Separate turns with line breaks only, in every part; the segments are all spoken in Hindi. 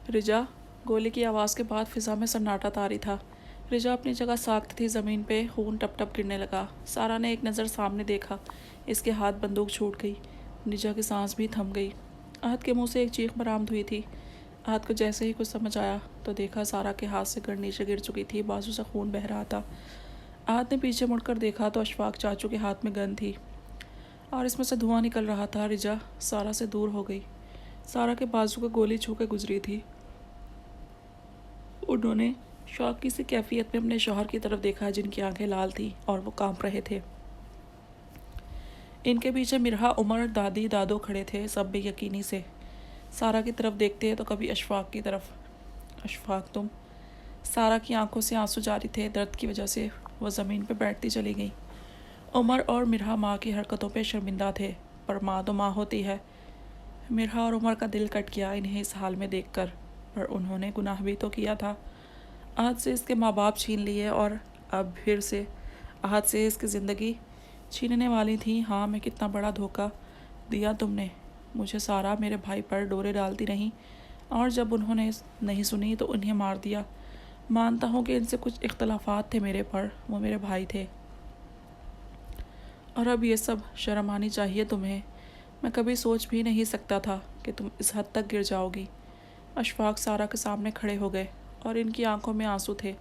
रिजा। गोली की आवाज़ के बाद फिजा में सन्नाटा तारी था। रिजा अपनी जगह साख्त थी। ज़मीन पे खून टप टप गिरने लगा। सारा ने एक नज़र सामने देखा। इसके हाथ बंदूक छूट गई। रिजा की सांस भी थम गई। आहत के मुंह से एक चीख बरामद हुई थी। आहत को जैसे ही कुछ समझ आया तो देखा सारा के हाथ से गन नीचे गिर चुकी थी। बाजू से खून बह रहा था। आहत ने पीछे मुड़कर देखा तो अशफाक चाचू के हाथ में गन थी और इसमें से धुआं निकल रहा था। रिजा सारा से दूर हो गई। सारा के बाजू को गोली छू के गुजरी थी। उन्होंने शौक सी कैफियत में अपने शौहर की तरफ देखा जिनकी आंखें लाल थीं और वो कांप रहे थे। इनके पीछे मिरहा, उमर, दादी दादो खड़े थे, सब बेयकीनी से सारा की तरफ देखते हैं तो कभी अशफाक की तरफ। अशफाक तुम। सारा की आंखों से आंसू जारी थे। दर्द की वजह से वह ज़मीन पर बैठती चली गई। उमर और मिरहा माँ की हरकतों पर शर्मिंदा थे, पर माँ तो माँ होती है। मिरहा और उमर का दिल कट गया इन्हें इस हाल में देखकर, पर उन्होंने गुनाह भी तो किया था। आहत से इसके माँ बाप छीन लिए और अब फिर से आहत से इसकी ज़िंदगी छीनने वाली थी। हाँ, मैं कितना बड़ा धोखा दिया तुमने मुझे। सारा मेरे भाई पर डोरे डालती रही और जब उन्होंने नहीं सुनी तो उन्हें मार दिया। मानता हूँ कि इनसे कुछ इख्तलाफात थे मेरे पर, वो मेरे भाई थे। और अब ये सब शर्म आनी चाहिए तुम्हें। मैं कभी सोच भी नहीं सकता था कि तुम इस हद तक गिर जाओगी। अशफाक सारा के सामने खड़े हो गए और इनकी आंखों में आंसू थे।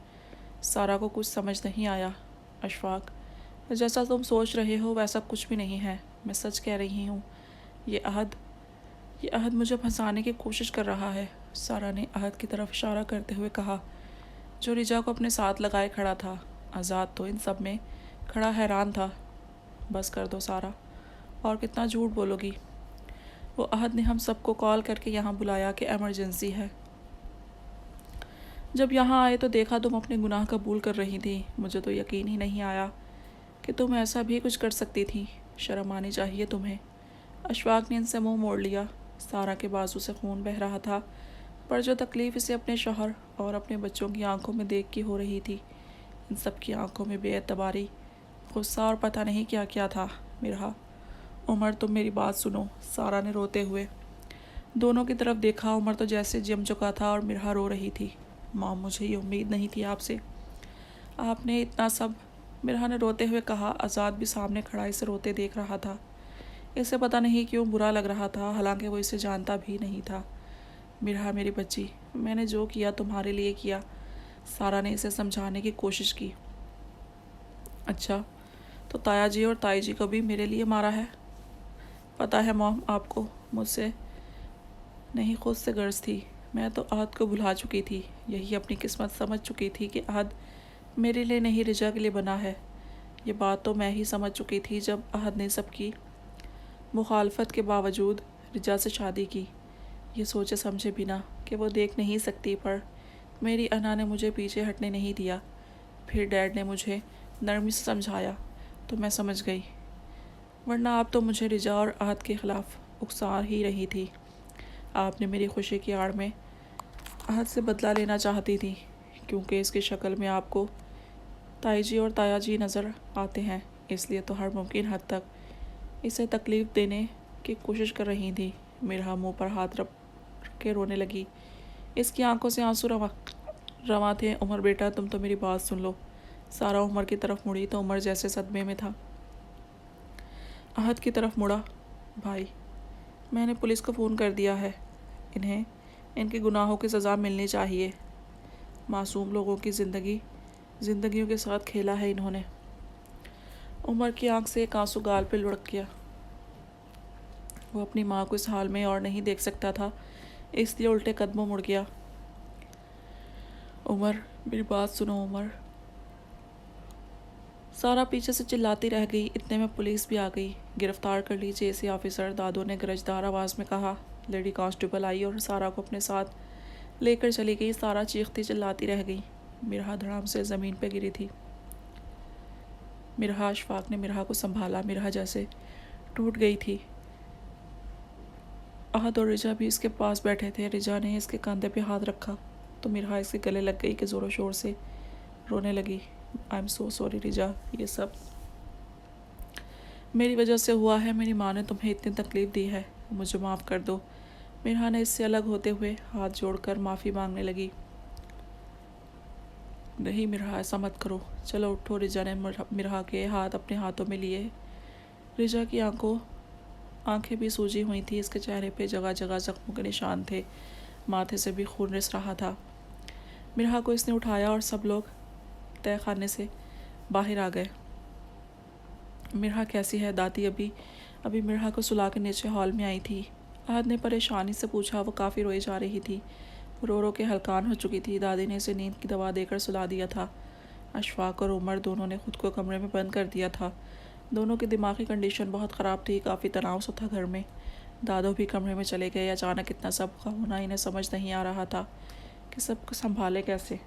सारा को कुछ समझ नहीं आया। अशफाक, जैसा तुम सोच रहे हो वैसा कुछ भी नहीं है। मैं सच कह रही हूँ। ये अहद मुझे फंसाने की कोशिश कर रहा है। सारा ने अहद की तरफ इशारा करते हुए कहा, जो रिजा को अपने साथ लगाए खड़ा था। आज़ाद तो इन सब में खड़ा हैरान था। बस कर दो सारा, और कितना झूठ बोलोगी। वो अहद ने हम सबको कॉल करके यहाँ बुलाया कि एमरजेंसी है। जब यहाँ आए तो देखा तुम अपने गुनाह कबूल कर रही थी। मुझे तो यकीन ही नहीं आया कि तुम ऐसा भी कुछ कर सकती थी। शर्म आनी चाहिए तुम्हें। अशफाक ने इनसे मुंह मोड़ लिया। सारा के बाजू से खून बह रहा था, पर जो तकलीफ़ इसे अपने शौहर और अपने बच्चों की आंखों में देख के हो रही थी, इन सब की आंखों में बेएतबारी, गुस्सा और पता नहीं क्या क्या था। मिरहा, उमर तुम मेरी बात सुनो। सारा ने रोते हुए दोनों की तरफ देखा। उमर तो जैसे जम चुका था और मिरहा रो रही थी। माँ, मुझे ये उम्मीद नहीं थी आपसे, आपने इतना सब। मिरहा ने रोते हुए कहा। आज़ाद भी सामने खड़ा इसे रोते देख रहा था। इसे पता नहीं क्यों बुरा लग रहा था, हालांकि वो इसे जानता भी नहीं था। मिरहा मेरी बच्ची, मैंने जो किया तुम्हारे लिए किया। सारा ने इसे समझाने की कोशिश की। अच्छा, तो ताया जी और ताई जी को भी मेरे लिए मारा है? पता है मॉम, आपको मुझसे नहीं खुद से गर्ज थी। मैं तो आहद को भुला चुकी थी। यही अपनी किस्मत समझ चुकी थी कि आहद मेरे लिए नहीं रिजा के लिए बना है। ये बात तो मैं ही समझ चुकी थी जब आहद ने सबकी मुखालफत के बावजूद रिजा से शादी की। ये सोचे समझे बिना कि वो देख नहीं सकती, पर मेरी अना ने मुझे पीछे हटने नहीं दिया। फिर डैड ने मुझे नरमी से समझाया तो मैं समझ गई, वरना आप तो मुझे रिजा और आहद के ख़िलाफ़ उकसा ही रही थी। आपने मेरी खुशी की आड़ में आहद से बदला लेना चाहती थी, क्योंकि इसकी शक्ल में आपको ताई जी और ताया जी नज़र आते हैं, इसलिए तो हर मुमकिन हद तक इसे तकलीफ़ देने की कोशिश कर रही थी। मेरा मुंह पर हाथ रख के रोने लगी। इसकी आंखों से आंसू रवा थे। उमर बेटा, तुम तो मेरी बात सुन लो। सारा उमर की तरफ मुड़ी तो उमर जैसे सदमे में था। आहद की तरफ मुड़ा। भाई, मैंने पुलिस को फ़ोन कर दिया है। इन्हें इनके गुनाहों की सज़ा मिलनी चाहिए। मासूम लोगों की ज़िंदगियों के साथ खेला है इन्होंने। उमर की आंख से एक आंसू गाल पे लुढ़क गया। वो अपनी माँ को इस हाल में और नहीं देख सकता था, इसलिए उल्टे कदमों मुड़ गया। उमर, मेरी बात सुनो उमर। सारा पीछे से चिल्लाती रह गई। इतने में पुलिस भी आ गई। गिरफ्तार कर लीजिए इसे ऑफिसर, दादो ने गरजदार आवाज़ में कहा। लेडी कांस्टेबल आई और सारा को अपने साथ लेकर चली गई। सारा चीखती चिल्लाती रह गई। मिरहा धड़ाम से ज़मीन पर गिरी थी। मिरहा, अशफाक ने मिरहा को संभाला। मिरहा जैसे टूट गई थी। आहद और रिजा भी इसके पास बैठे थे। रिजा ने इसके कंधे पे हाथ रखा तो मिरहा इसके गले लग गई कि ज़ोरों शोर से रोने लगी। आई एम सो सॉरी रिजा, ये सब मेरी वजह से हुआ है। मेरी माँ ने तुम्हें इतनी तकलीफ़ दी है, मुझे माफ़ कर दो। मिरहा ने इससे अलग होते हुए हाथ जोड़कर माफ़ी मांगने लगी। नहीं मिरहा, ऐसा मत करो, चलो उठो। रिजा ने मिरहा के हाथ अपने हाथों में लिए। रिजा की आंखें भी सूजी हुई थी। इसके चेहरे पे जगह जगह जख्मों के निशान थे। माथे से भी खून रिस रहा था। मिरहा को इसने उठाया और सब लोग तय खाने से बाहर आ गए। मिरहा कैसी है? दादी अभी अभी मिरहा को सुला के नीचे हॉल में आई थी। आहद ने परेशानी से पूछा। वो काफ़ी रोई जा रही थी, रो रो के हलकान हो चुकी थी। दादी ने इसे नींद की दवा देकर सुला दिया था। अशफाक और उमर दोनों ने खुद को कमरे में बंद कर दिया था। दोनों की दिमागी कंडीशन बहुत ख़राब थी। काफ़ी तनाव सा था घर में। दादो भी कमरे में चले गए। अचानक इतना सब का होना इन्हें समझ नहीं आ रहा था कि सबको संभाले कैसे।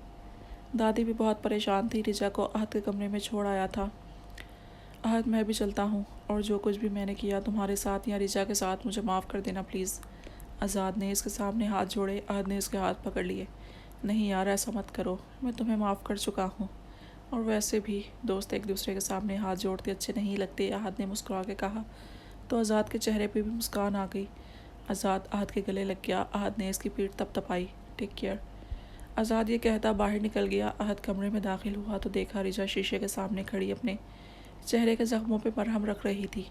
दादी भी बहुत परेशान थी। रिजा को आहद के कमरे में छोड़ आया था। आहद, मैं भी चलता हूँ, और जो कुछ भी मैंने किया तुम्हारे साथ या रिजा के साथ, मुझे माफ़ कर देना प्लीज़। आज़ाद ने इसके सामने हाथ जोड़े। आहद ने इसके हाथ पकड़ लिए। नहीं यार, ऐसा मत करो, मैं तुम्हें माफ़ कर चुका हूँ, और वैसे भी दोस्त एक दूसरे के सामने हाथ जोड़ते अच्छे नहीं लगते। आहद ने मुस्कुरा के कहा। तो आज़ाद के चेहरे पे भी मुस्कान आ गई। आज़ाद आहद के गले लग गया। आहद ने इसकी पीठ तपतपाई। Take care. आज़ाद ये कहता बाहर निकल गया। आहद कमरे में दाखिल हुआ तो देखा रिजा शीशे के सामने खड़ी अपने चेहरे के जख्मों पे मरहम रख रही थी।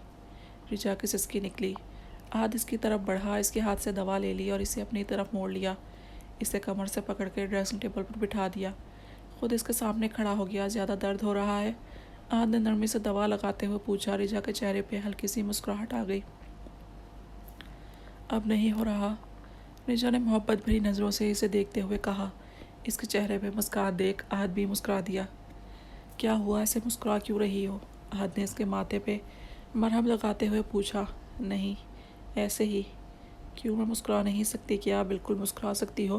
रिजा की सिसकी निकली। आहद इसकी तरफ बढ़ा, इसके हाथ से दवा ले ली और इसे अपनी तरफ मोड़ लिया। इसे कमर से पकड़ के ड्रेसिंग टेबल पर बिठा दिया। खुद इसके सामने खड़ा हो गया। ज़्यादा दर्द हो रहा है? आहद ने नरमी से दवा लगाते हुए पूछा। रिजा के चेहरे पे हल्की सी मुस्कुराहट आ गई। अब नहीं हो रहा। रिजा ने मोहब्बत भरी नज़रों से इसे देखते हुए कहा। इसके चेहरे पे मुस्कान देख आहद भी मुस्कुरा दिया। क्या हुआ, ऐसे मुस्कुरा क्यों रही हो? आहद ने इसके माथे पे मरहम लगाते हुए पूछा। नहीं, ऐसे ही। क्यों, मैं मुस्कुरा नहीं सकती क्या? बिल्कुल मुस्कुरा सकती हो,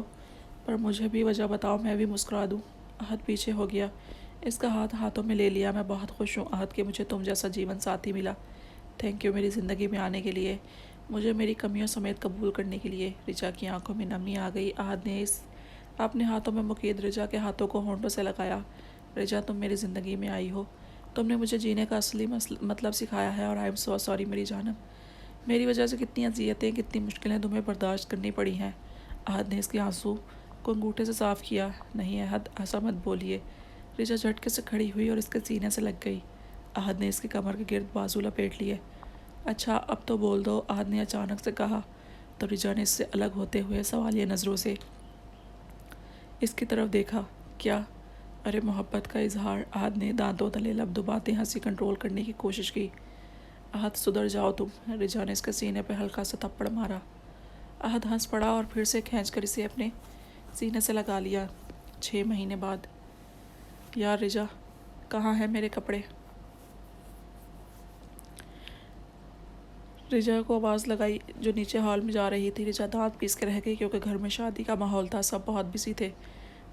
पर मुझे भी वजह बताओ, मैं भी मुस्कुरा दूँ। आहद पीछे हो गया। इसका हाथ हाथों में ले लिया। मैं बहुत खुश हूँ आहद कि मुझे तुम जैसा जीवन साथी मिला। थैंक यू मेरी ज़िंदगी में आने के लिए, मुझे मेरी कमियों समेत कबूल करने के लिए। रिजा की आंखों में नमी आ गई। आहद ने इस अपने हाथों में मुकीद रिजा के हाथों को होंठों से लगाया। रिजा, तुम मेरी ज़िंदगी में आई हो। तुमने मुझे जीने का असली मतलब सिखाया है, और आई एम सो सॉरी मेरी जानम। मेरी वजह से कितनी अजियतें, कितनी मुश्किलें तुम्हें बर्दाश्त करनी पड़ी हैं। आहद ने इसके आंसू को अंगूठे से साफ़ किया। नहीं आहद, ऐसा मत बोलिए। रिजा झटके से खड़ी हुई और इसके सीने से लग गई। आहद ने इसकी कमर के गिर्द बाजू लपेट लिए। अच्छा, अब तो बोल दो, आहद ने अचानक से कहा। तो रिजा ने इससे अलग होते हुए सवालिया नज़रों से इसकी तरफ देखा। क्या? अरे मोहब्बत का इजहार। आहद ने दांतों तले लब दबाते हंसी कंट्रोल करने की कोशिश की। आहद, सुधर जाओ तुम। रिजा ने इसके सीने पर हल्का सा थप्पड़ मारा। आहद हंस पड़ा और फिर से खींचकर इसे अपने सीने से लगा लिया। 6 महीने बाद। यार रिजा, कहाँ हैं मेरे कपड़े? रिजा को आवाज़ लगाई जो नीचे हॉल में जा रही थी। रिजा दांत पीस के रह गई क्योंकि घर में शादी का माहौल था, सब बहुत बिजी थे।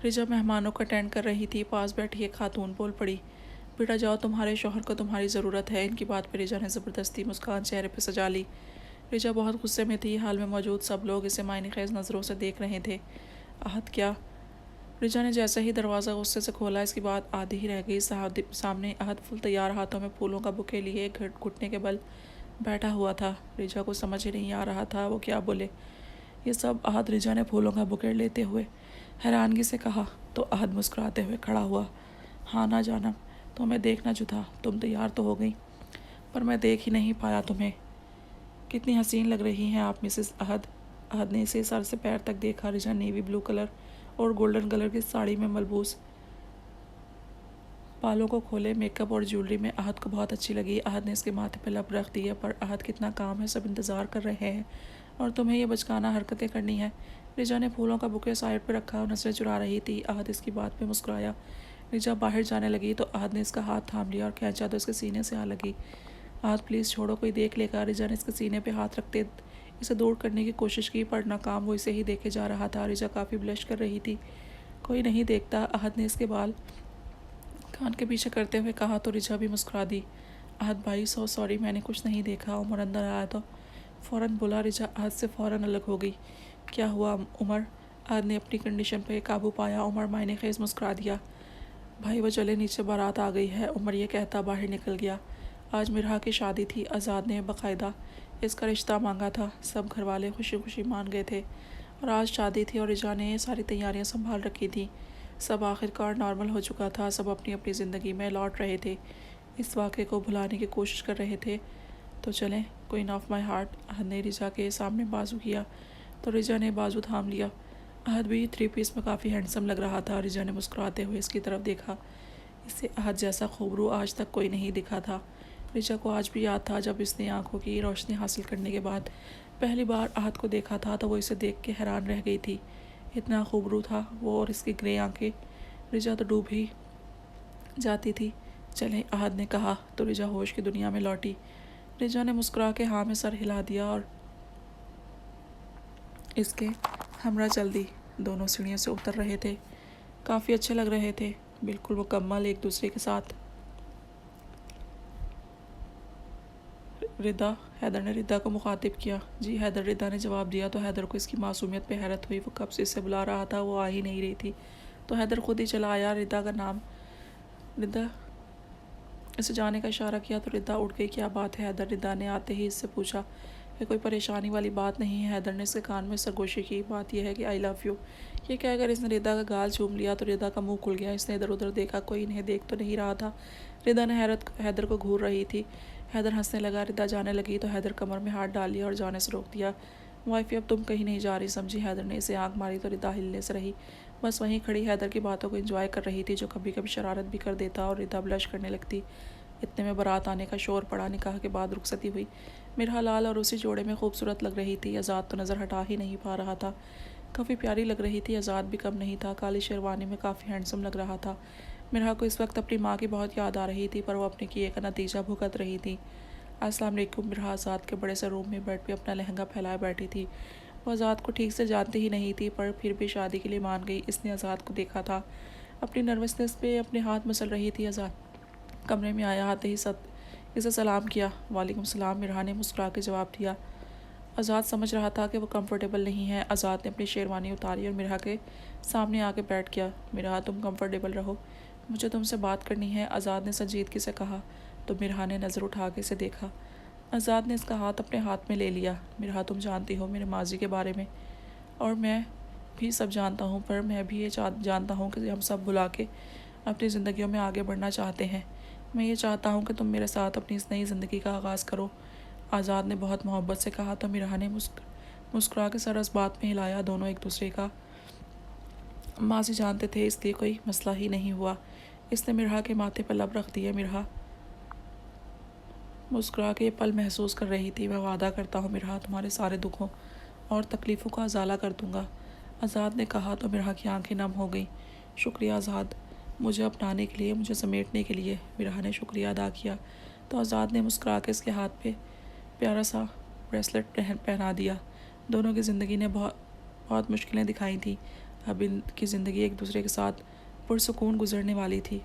रिजा मेहमानों को अटेंड कर रही थी। पास बैठी एक खातून बोल पड़ी। बेटा जाओ, तुम्हारे शौहर को तुम्हारी ज़रूरत है। इनकी बात पर रिजा ने ज़बरदस्ती मुस्कान चेहरे पर सजा ली। रिजा बहुत गुस्से में थी। हाल में मौजूद सब लोग इसे मायने खेज नज़रों से देख रहे थे। आहद, क्या? रिजा ने जैसे ही दरवाज़ा गुस्से से खोला, इसकी बात आधी ही रह गई। सामने आहद फुल तैयार हाथों में फूलों का बुके लिए घुटने के बल बैठा हुआ था। रिजा को समझ ही नहीं आ रहा था वो क्या बोले। ये सब आहद। रिजा ने फूलों का बुके लेते हुए हैरानगी से कहा। तो आहद मुस्कुराते हुए खड़ा हुआ। हाँ ना जानम, तुम्हें देखना जो था। तुम तैयार तो हो गई, पर मैं देख ही नहीं पाया तुम्हें। कितनी हसीन लग रही हैं आप मिसेस आहद। आहद ने इसे सर से पैर तक देखा। रिजा नेवी ब्लू कलर और गोल्डन कलर की साड़ी में मलबूस बालों को खोले मेकअप और ज्वेलरी में आहद को बहुत अच्छी लगी। आहद ने इसके माथे पर लब रख दी है। पर आहद, कितना काम है, सब इंतज़ार कर रहे हैं और तुम्हें ये बचकाना हरकतें करनी है। रिजा ने फूलों का बुके साइड पर रखा और नजरें चुरा रही थी। आहद इसकी बात पे मुस्कुराया। रिजा बाहर जाने लगी तो आहद ने इसका हाथ थाम लिया और खींचा तो इसके सीने से आ लगी। आहद, प्लीज़ छोड़ो, कोई देख लेगा। रिजा ने इसके सीने पर हाथ रखते इसे दूर करने की कोशिश की, पर नाकाम। वो इसे ही देखे जा रहा था। रिजा काफ़ी ब्लश कर रही थी। कोई नहीं देखता। आहद ने इसके बाल कान के पीछे करते हुए कहा तो रिजा भी मुस्कुरा दी। आहद, भाई सो सॉरी, मैंने कुछ नहीं देखा। उमर अंदर आया तो फ़ौरन बोला। रिजा आहद से फ़ौरन अलग हो गई। क्या हुआ उमर? आहद ने अपनी कंडीशन पर काबू पाया। उमर मायने खेज मुस्कुरा दिया। भाई वो चले, नीचे बारात आ गई है। उमर ये कहता बाहर निकल गया। आज मिरहा की शादी थी। आज़ाद ने बाकायदा इसका रिश्ता मांगा था। सब घर वाले खुशी खुशी मान गए थे और आज शादी थी और रिजा ने सारी तैयारियां संभाल रखी थी। सब आखिरकार नॉर्मल हो चुका था। सब अपनी अपनी ज़िंदगी में लौट रहे थे, इस वाक़े को भुलाने की कोशिश कर रहे थे। तो चलें, क्वीन ऑफ माई हार्ट अहद ने रिजा के सामने बाजू किया तो रिजा ने बाजू थाम लिया। अहद भी 3 पीस में काफ़ी हैंडसम लग रहा था। रिजा ने मुस्कुराते हुए इसकी तरफ देखा। इससे अहद जैसा खूबरू आज तक कोई नहीं दिखा था। रिचा को आज भी याद था जब इसने आंखों की रोशनी हासिल करने के बाद पहली बार अहद को देखा था तो वो इसे देख के हैरान रह गई थी। इतना खूबरू था वो और इसकी ग्रे आंखें। रिचा तो डूब ही जाती थी। चलें, अहद ने कहा तो रिजा होश की दुनिया में लौटी। रिजा ने मुस्कुरा के हाँ में सर हिला दिया और इसके हमरा चल दी। दोनों सीढ़ियों से उतर रहे थे। काफ़ी अच्छे लग रहे थे, बिल्कुल मुकम्मल एक दूसरे के साथ। रिदा, हैदर ने रिदा को मुखातिब किया। जी हैदर, रिदा ने जवाब दिया तो हैदर को इसकी मासूमियत पे हैरत हुई। वो कब से इसे बुला रहा था, वो आ ही नहीं रही थी तो हैदर खुद ही चला आया। रिदा का नाम, रिदा इसे जाने का इशारा किया तो रिदा उठ गई। क्या बात है हैदर? रिदा ने आते ही इससे पूछा। ये कोई परेशानी वाली बात नहीं है। हैदर ने इसके कान में सरगोशी की। बात यह है कि आई लव यू। ये कहकर इसने रिदा का गाल चूम लिया तो रिदा का मुंह खुल गया। इसने इधर उधर देखा, कोई इन्हें देख तो नहीं रहा था। रिदा ने हैदर को घूर रही थी। हैदर हंसने लगा। रिदा जाने लगी तो हैदर कमर में हाथ डाल लिया और जाने से रोक दिया। वाइफी, अब तुम कहीं नहीं जा रही समझी? हैदर ने इसे आंख मारी तो रिदा हिलने से रही। बस वहीं खड़ी हैदर की बातों को एंजॉय कर रही थी, जो कभी कभी शरारत भी कर देता और रिदा ब्लश करने लगती। इतने में बारात आने का शोर पड़ा। निकाह के बाद रुखसती हुई। मिरहा लाल और उसी जोड़े में खूबसूरत लग रही थी। आज़ाद तो नज़र हटा ही नहीं पा रहा था। काफ़ी प्यारी लग रही थी। आज़ाद भी कम नहीं था। काली शेरवानी में काफ़ी हैंडसम लग रहा था। मिरहा को इस वक्त अपनी माँ की बहुत याद आ रही थी, पर वो अपने किए का नतीजा भुगत रही थी। अस्सलाम वालेकुम। मिरहा आज़ाद के बड़े से रूम में बेड पे अपना लहंगा फैलाए बैठी थी। वो आज़ाद को ठीक से जानती ही नहीं थी, पर फिर भी शादी के लिए मान गई। इसने आज़ाद को देखा था। अपनी नर्वसनेस पे अपने हाथ मसल रही थी। आज़ाद कमरे में आया, आते ही इसे सलाम किया। वालेकुम सलाम, मिरहा ने मुस्कुरा के जवाब दिया। आज़ाद समझ रहा था कि वो कंफर्टेबल नहीं है। आज़ाद ने अपनी शेरवानी उतारी और मिरहा के सामने आके बैठ गया। मिरहा, तुम कंफर्टेबल रहो, मुझे तुमसे बात करनी है, आज़ाद ने संजीदगी से कहा। तो मिरहा ने नज़र उठा के इसे देखा। आज़ाद ने इसका हाथ अपने हाथ में ले लिया। मिरहा, तुम जानती हो मेरे माजी के बारे में, और मैं भी सब जानता हूँ, पर मैं भी ये जानता हूँ कि हम सब बुला के अपनी ज़िंदगियों में आगे बढ़ना चाहते हैं। मैं ये चाहता हूँ कि तुम मेरे साथ अपनी इस नई ज़िंदगी का आगाज़ करो, आज़ाद ने बहुत मोहब्बत से कहा। तो मिरहा ने मुस्कुरा के सर इस बात में हिलाया। दोनों एक दूसरे का माजी जानते थे, इसलिए कोई मसला ही नहीं हुआ। इसने मिरहा के माथे पर लब रख दिया। मिरहा मुस्कुरा के पल महसूस कर रही थी। मैं वादा करता हूँ मिरहा, तुम्हारे सारे दुखों और तकलीफ़ों का अजाला कर दूँगा, आज़ाद ने कहा। तो मिरहा की आंखें नम हो गईं। शुक्रिया आज़ाद, मुझे अपनाने के लिए, मुझे समेटने के लिए। मिरहा ने शुक्रिया अदा किया। तो आज़ाद ने मुस्कुरा के इसके हाथ पे प्यारा सा ब्रेसलेट पहना दिया। दोनों की ज़िंदगी ने बहुत बहुत मुश्किलें दिखाई थी। अब इनकी ज़िंदगी एक दूसरे के साथ पुरसुकून गुजरने वाली थी।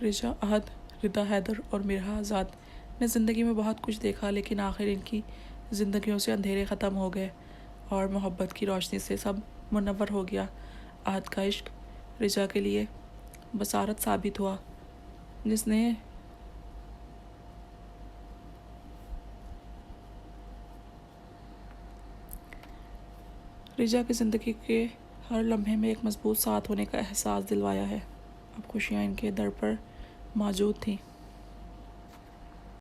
रिजा, अहद, रिदा, हैदर और मिरहा आज़ाद ने ज़िंदगी में बहुत कुछ देखा, लेकिन आखिर इनकी ज़िंदगियों से अंधेरे ख़त्म हो गए और मोहब्बत की रोशनी से सब मुनव्वर हो गया। अहद का इश्क रिजा के लिए बसारत साबित हुआ, जिसने रिजा की ज़िंदगी के हर लम्हे में एक मजबूत साथ होने का एहसास दिलवाया है। अब खुशियाँ इनके दर पर मौजूद थीं।